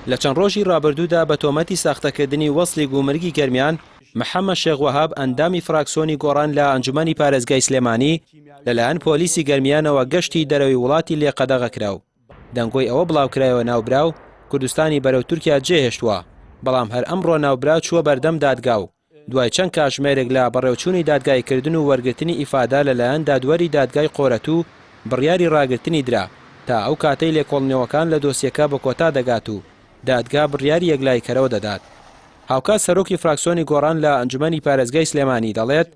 لە چەند ڕۆژی ڕابردوودا بە تۆمەتی ساختەکردنی وەسڵی گومرگی گەرمیان محەممەد شێخ وەهاب ئەندامی فراکسیۆنی گۆڕان لە ئەنجومەنی پارێزگای سلێمانی لەلایەن پۆلیسی گەرمیانەوە گەشتی دەرەوەی وڵاتی لێ قەدەغە کراو. دەنگۆی ئەوە بڵاوکرایەوە ناوبراو کوردستانی بەرەو تورکیا جێهێشتووە، بەڵام هەر ئەمڕۆ ناوبرا چووە بەردەم دادگا و دوای چەند کاتژمێرێک لە بەڕێوەچوونی دادگایکردن و وەرگرتنی ئیفادا لەلایەن دادوەری دادگای قۆرەتوو بڕیاری ڕاگررتنی درا تا ئەو کاتەی لێکۆڵنەوەکان لە دۆسیەکە بە کۆتا دەگات و دادگا بڕیاری یەکلایکەرەوە دەدات. هاوکات سەرۆکی فراکسیۆنی گۆڕان لە ئەنجومەنی پارێزگای سلێمانی دەڵێت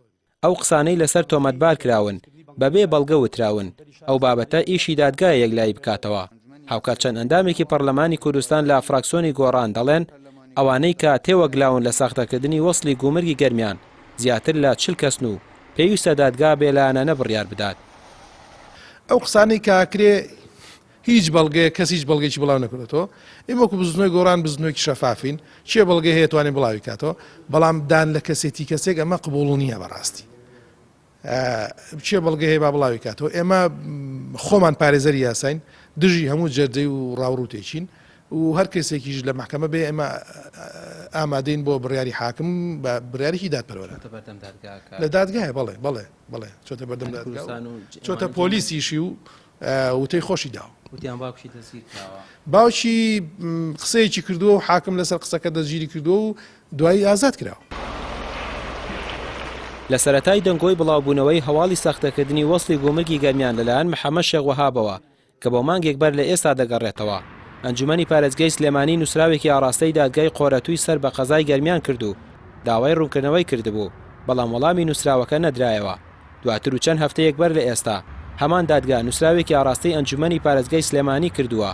ئەو قسانەی لەسەر تۆمەتبار کراون بەبێ بەڵگە وتراون، ئەو بابەتە ئیشی دادگای یەکلایی بکاتەوە. هاوکات چەند ئەندامێکی پەرلەمانی کوردستان لە فراکسیۆنی گۆڕان دەڵێن ئەوانەی کە تێوەگلاون لە ساختەکردنی وەسڵی گومرگی گەرمیان زیاتر لە 40 کەسن و پێویستە دادگا بێلایەنانە بڕیار بدات. ئەو قسانەی کاکرێ هیچ بەڵگەیە کەس هیچ بەڵگەیەکی بڵاو نەکردێتەوە. ئێمەکو بزنەوەی گۆڕان بزنەوەیکی شەفافین، چێ بەڵگەی هەیە توانێت بڵاوی کاتەوە، بەڵام دان لە کەسێتی کەسێک ئەمە قبوڵ نییە بەڕاستی. چێ بەڵگە هەیە با بڵاوی کاتەوە. ئێمە خۆمان پارێزەری یاساین، دژی هەموو جەردەی و ڕاوڕوتێکین و هەر کەسێکیش لە محکەمە بێ ئێمە ئامادەین بۆ بڕیاری حاکم بە بڕیارێکی دادپەروەرە لە دادگایە. بەڵێ بەڵێ بەڵێ چۆتە بەردەم دادگا چۆتە پۆلیسیشی و وتەی خۆشی داوە. باوکی قسەیەکی کردووە و حاکم لەسەر قسەکە دەستگیری کردووە و دوایی ئازاد کراوە. لە سەرەتای دەنگۆی بڵاوبوونەوەی هەواڵی ساختەکردنی وەسڵی گومرگی گەرمیان لەلایەن محەممەد شێخ وەهابەوە کە بۆ مانگێک بەر لە ئێستا دەگەڕێتەوە، ئەنجومەنی پارێزگای سلێمانی نووسراوێکی ئاراستەی دادگای قۆرەتووی سەر بە قەزای گەرمیان کردو داوای ڕوونکردنەوەی کردبوو، بەڵام وەڵامی نووسراوەکە نەدرایەوە. دواتر و چەند هەفتەیەک بەر لە ئێستا هەمان دادگا نووسراوێکی ئاراستەی ئەنجومەنی پارێزگای سلێمانی کردووە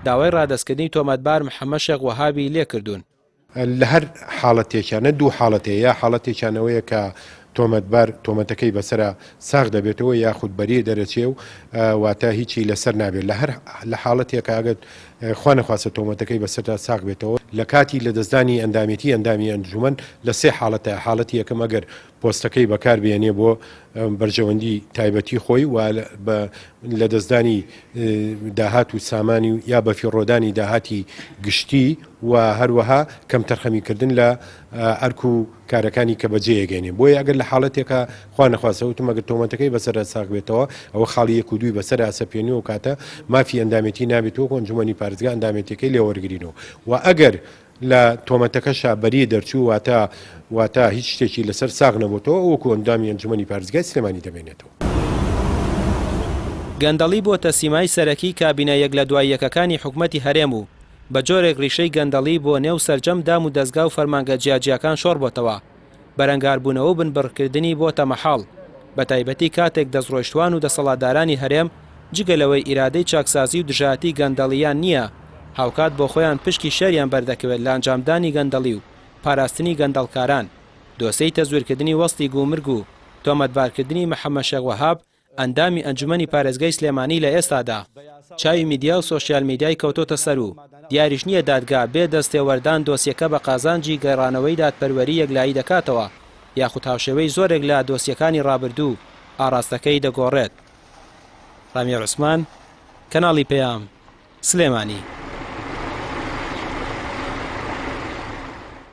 داوای ڕادەستکردنی تۆمەتبار محەممەد شێخ وەهابی لێ کردوون. لە هەر حاڵەتێکیانە دوو حاڵەتەیە، یا حاڵەتێکیانەوەیە کە تۆمەتبار تۆمەتەکەی بەسرە ساغ دەبێتەوە یاخود بەری دەرەچێ و واتە هیچی لەسەر نابێت. لە هەر لە حاڵەتێکە ئەگەر خوا نەخواستە تۆمەتەکەی بەسەردا ساغ بێتەوە لە کاتی لە دەستدانی ئەندامەتی ئەندامی ئەنجومەن لە سێ حاڵەتە. حاڵەتی یەکەم ئەگەر پۆستەکەی بەکار بێنێ بۆ بەرژەوەندی تایبەتی خۆی و لە دەستدانی داهات و سامانی و یا بەفیڕۆدانی داهاتی گشتی و هەروەها کەم تەرخەمیکردن لە ئەرک و کارەکانی کە بەجێگەێنێ. بۆیە ئەگەر لە حاڵەتێکە خوا نەخواستەوتم ئەگەر تۆمەتەکەی بەسەر ساغ بێتەوە ئەوە خاڵی یەک و دووی بەسەر ئاسەپێنی و کاتە مافی ئەندامەتی نابێتەوە ئەنجومەنی پارێزگا ئەندامەتەکەی لێوەرگرینەوە و ئەگەر لە تۆمەتەکەشا بەری دەرچوو واتە هیچ شتێکی لەسەر ساغ نەبووتەوە وەکو ئەندامی ئەنجومەنی پارێزگای سلێمانی دەمێنێتەوە. گەندەڵی بۆتە سیمای سەرەکی کابینە یەک لە دوای یەکەکانی حکومەتی هەرێم و بە جۆرێک ڕیشەی گەندەڵی بۆ نێو سەرجەم دام و دەستگا و فەرمانگە جیاجیەکان شۆڕ بۆتەوە. بەرەنگاربوونەوە و بنبڕکردنی بۆتە مەحاڵ، بە تایبەتی کاتێک دەستڕۆیشتوان و دەسەڵاتدارانی هەرێم جگەلەوەی ئیرادەی چاکسازی و دژاتی گەندەڵیان نییە، هاوکات بۆ خۆیان پشکی شەریان بەردەکەوێت لە ئەنجامدانی گەندەڵی و پاراستنی گەندەڵکاران. دۆسەی تەزویرکردنی وەسڵی گومرگ و تۆمەتبارکردنی محەممەد شێخ وەهاب ئەندامی ئەنجومەنی پارێزگای سلێمانی لە ئێستادا چاوی میدیا و سۆشیال میدیای کەوتۆتە سەر و دیاریش نییە دادگا بێ دەستێوەردان دۆسیەکە بە قازانجی گەڕانەوەی دادپەروەری یەکلایی دەکاتەوە یاخود هاوشێوەی زۆرێک لە دۆسیەکانی ڕابردوو ئاراستەکەی دەگۆڕێت. ڕامیر عوسمان، کەناڵی پەیام، سلێمانی.